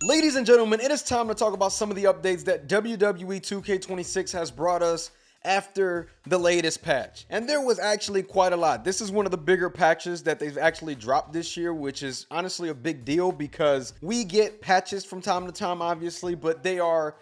Ladies and gentlemen, it is time to talk about some of the updates that WWE 2K26 has brought us after the latest patch. And there was actually quite a lot. This is one of the bigger patches that they've actually dropped this year, which is honestly a big deal because we get patches from time to time, obviously, but they are,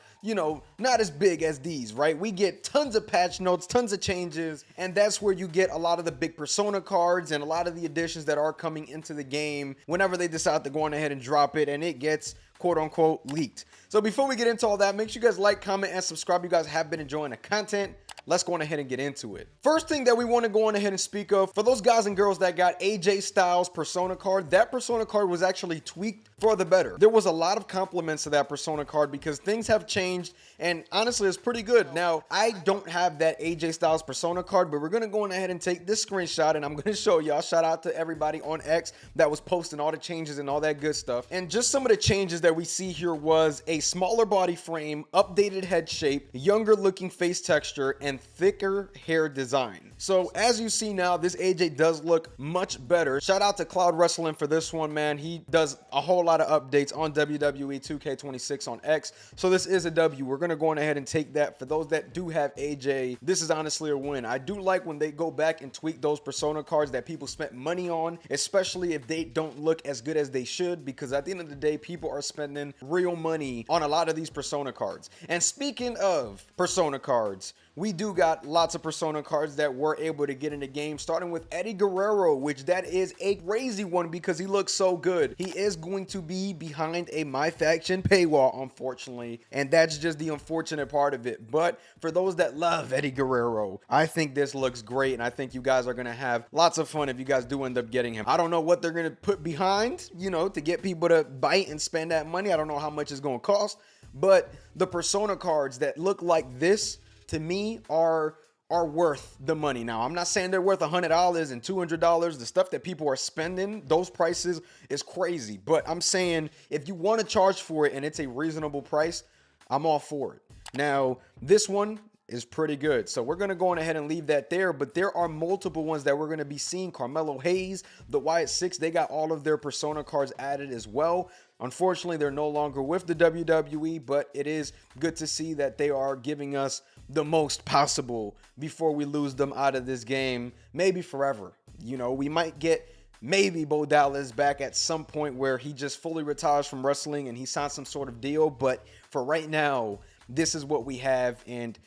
not as big as these, right? We get tons of patch notes, tons of changes, and that's where you get a lot of the big persona cards and a lot of the additions that are coming into the game whenever they decide to go on ahead and drop it, and it gets quote unquote leaked. So before we get into all that, make sure you guys like, comment, and subscribe. You guys have been enjoying the content. Let's go on ahead and get into it. First thing that we want to go on ahead and speak of, for those guys and girls that got AJ Styles persona card, that persona card was actually tweaked for the better. There was a lot of compliments to that persona card because things have changed, and honestly, it's pretty good. Now, I don't have that AJ Styles persona card, but we're going to go on ahead and take this screenshot, and I'm going to show y'all. Shout out to everybody on X that was posting all the changes and all that good stuff. And just some of the changes that we see here was a smaller body frame, updated head shape, younger looking face texture, and thicker hair design. So as you see now, this AJ does look much better. Shout out to Cloud Wrestling for this one, man. He does a whole lot of updates on WWE 2K26 on X. So this is a W. We're going to go on ahead and take that. For those that do have AJ, this is honestly a win. I do like when they go back and tweak those persona cards that people spent money on, especially if they don't look as good as they should, because at the end of the day, people are spending real money on a lot of these persona cards. And speaking of persona cards, we do got lots of persona cards that we're able to get in the game, starting with Eddie Guerrero, which that is a crazy one because he looks so good. He is going to be behind a MyFaction paywall, unfortunately, and that's just the unfortunate part of it. But for those that love Eddie Guerrero, I think this looks great, and I think you guys are going to have lots of fun if you guys do end up getting him. I don't know what they're going to put behind, to get people to bite and spend that money. I don't know how much it's going to cost, but the persona cards that look like this, to me, are worth the money. Now, I'm not saying they're worth $100 and $200. The stuff that people are spending, those prices is crazy. But I'm saying if you want to charge for it and it's a reasonable price, I'm all for it. Now, this one is pretty good. So we're going to go on ahead and leave that there, but there are multiple ones that we're going to be seeing. Carmelo Hayes, the Wyatt Six, they got all of their persona cards added as well. Unfortunately, they're no longer with the WWE, but it is good to see that they are giving us the most possible before we lose them out of this game, maybe forever. We might get maybe Bo Dallas back at some point where he just fully retires from wrestling and he signs some sort of deal, but for right now, this is what we have, and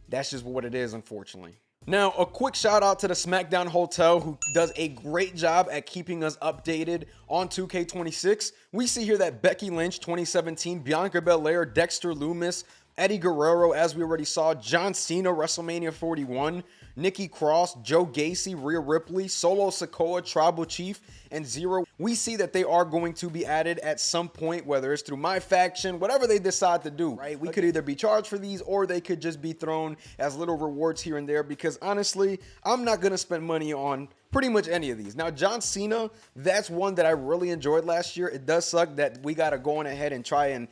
that's just what it is, unfortunately. Now, a quick shout out to the SmackDown Hotel, who does a great job at keeping us updated on 2K26. We see here that Becky Lynch, 2017, Bianca Belair, Dexter Lumis, Eddie Guerrero, as we already saw, John Cena, WrestleMania 41, Nikki Cross, Joe Gacy, Rhea Ripley, Solo Sikoa, Tribal Chief, and Zero. We see that they are going to be added at some point, whether it's through MyFaction, whatever they decide to do, right? We could either be charged for these or they could just be thrown as little rewards here and there, because honestly, I'm not going to spend money on pretty much any of these. Now, John Cena, that's one that I really enjoyed last year. It does suck that we got to go on ahead and try and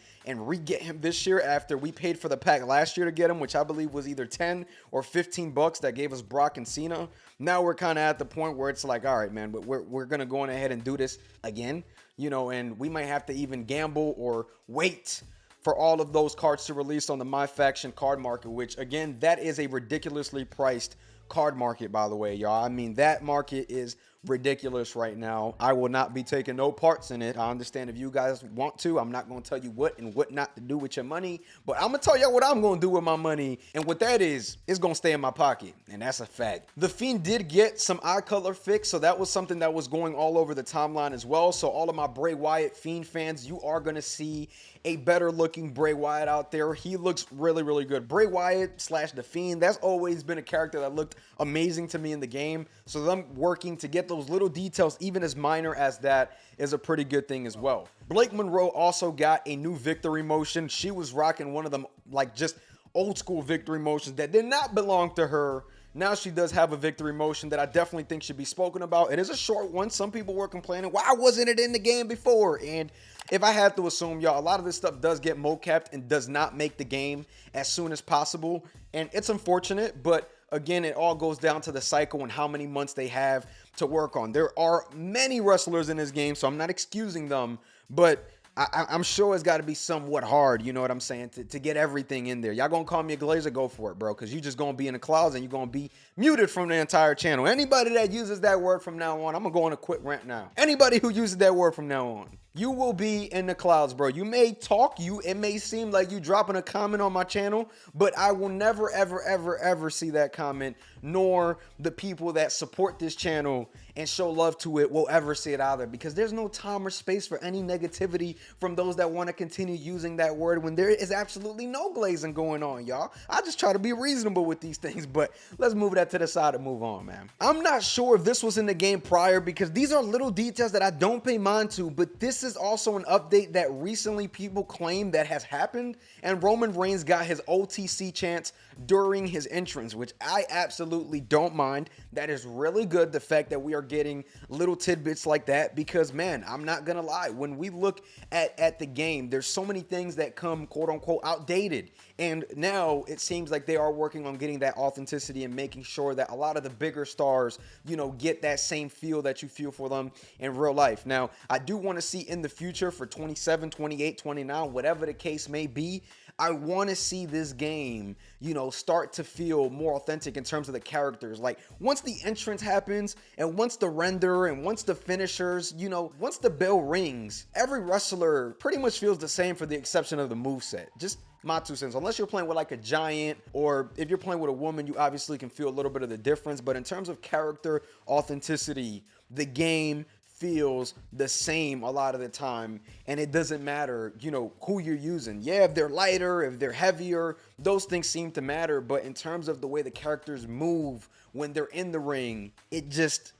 re-get him this year after we paid for the pack last year to get him, which I believe was either 10 or 15 bucks that gave us Brock and Cena. Now we're kind of at the point where it's like, all right, man, but we're going to go on ahead and do this again, and we might have to even gamble or wait for all of those cards to release on the MyFaction card market, which again, that is a ridiculously priced card market, by the way, y'all. I mean, that market is ridiculous right now. I will not be taking no parts in it. I understand if you guys want to. I'm not going to tell you what and what not to do with your money, but I'm going to tell y'all what I'm going to do with my money, and what that is going to stay in my pocket, and that's a fact. The Fiend did get some eye color fix, so that was something that was going all over the timeline as well. So all of my Bray Wyatt Fiend fans, you are going to see a better looking Bray Wyatt out there. He looks really, really good. Bray Wyatt / The Fiend, that's always been a character that looked amazing to me in the game. So them working to get those little details, even as minor as that, is a pretty good thing as well. Blake Monroe also got a new victory motion. She was rocking one of them, like, just old school victory motions that did not belong to her. Now she does have a victory motion that I definitely think should be spoken about. It is a short one. Some people were complaining, why wasn't it in the game before? And if I had to assume, y'all, a lot of this stuff does get mocapped and does not make the game as soon as possible. And it's unfortunate, but again, it all goes down to the cycle and how many months they have to work on. There are many wrestlers in this game, so I'm not excusing them, but I'm sure it's got to be somewhat hard, you know what I'm saying, to get everything in there. Y'all gonna call me a glazer? Go for it, bro, because you just gonna be in the clouds and you're gonna be muted from the entire channel. Anybody that uses that word from now on, I'm gonna go on a quick rant now. Anybody who uses that word from now on, you will be in the clouds, bro. You may talk, it may seem like you dropping a comment on my channel, but I will never, ever, ever, ever see that comment, nor the people that support this channel and show love to it will ever see it either, because there's no time or space for any negativity from those that want to continue using that word when there is absolutely no glazing going on, y'all. I just try to be reasonable with these things, but let's move that to the side and move on, man. I'm not sure if this was in the game prior, because these are little details that I don't pay mind to, but this is also an update that recently people claim that has happened, and Roman Reigns got his OTC chance during his entrance, which I absolutely don't mind. That is really good, the fact that we are getting little tidbits like that, because man, I'm not gonna lie, when we look at the game, there's so many things that come quote unquote outdated, and now it seems like they are working on getting that authenticity and making sure that a lot of the bigger stars, you know, get that same feel that you feel for them in real life. Now, I do want to see in the future for 27, 28, 29, whatever the case may be, I want to see this game, you know, start to feel more authentic in terms of the characters. Like, once the entrance happens, and once the render, and once the finishers, you know, once the bell rings, every wrestler pretty much feels the same for the exception of the moveset. Just my 2 cents. Unless you're playing with like a giant, or if you're playing with a woman, you obviously can feel a little bit of the difference. But in terms of character authenticity, the game feels the same a lot of the time, and it doesn't matter, you know, who you're using. Yeah, if they're lighter, if they're heavier, those things seem to matter, but in terms of the way the characters move when they're in the ring, it just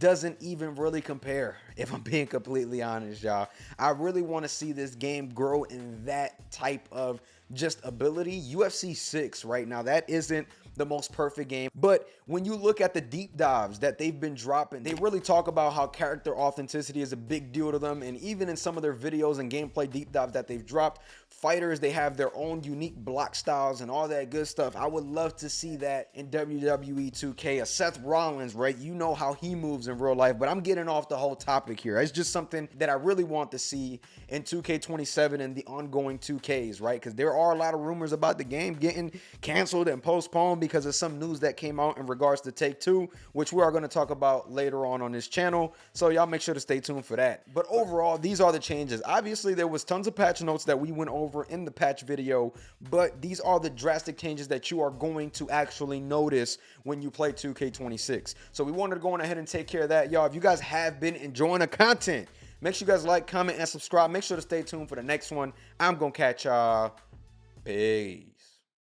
doesn't even really compare, if I'm being completely honest, y'all. I really want to see this game grow in that type of just ability. UFC 6 right now, that isn't the most perfect game, but when you look at the deep dives that they've been dropping, they really talk about how character authenticity is a big deal to them. And even in some of their videos and gameplay deep dives that they've dropped, fighters, they have their own unique block styles and all that good stuff. I would love to see that in WWE 2K. A Seth Rollins, right? You know how he moves in real life, but I'm getting off the whole topic here. It's just something that I really want to see in 2K27 and the ongoing 2Ks, right? Because there are a lot of rumors about the game getting canceled and postponed because of some news that came out in regards to Take-Two, which we are going to talk about later on this channel. So y'all make sure to stay tuned for that. But overall, these are the changes. Obviously, there was tons of patch notes that we went over in the patch video, but these are the drastic changes that you are going to actually notice when you play 2K26. So we wanted to go on ahead and take care of that. Y'all, if you guys have been enjoying the content, make sure you guys like, comment, and subscribe. Make sure to stay tuned for the next one. I'm going to catch y'all. Peace.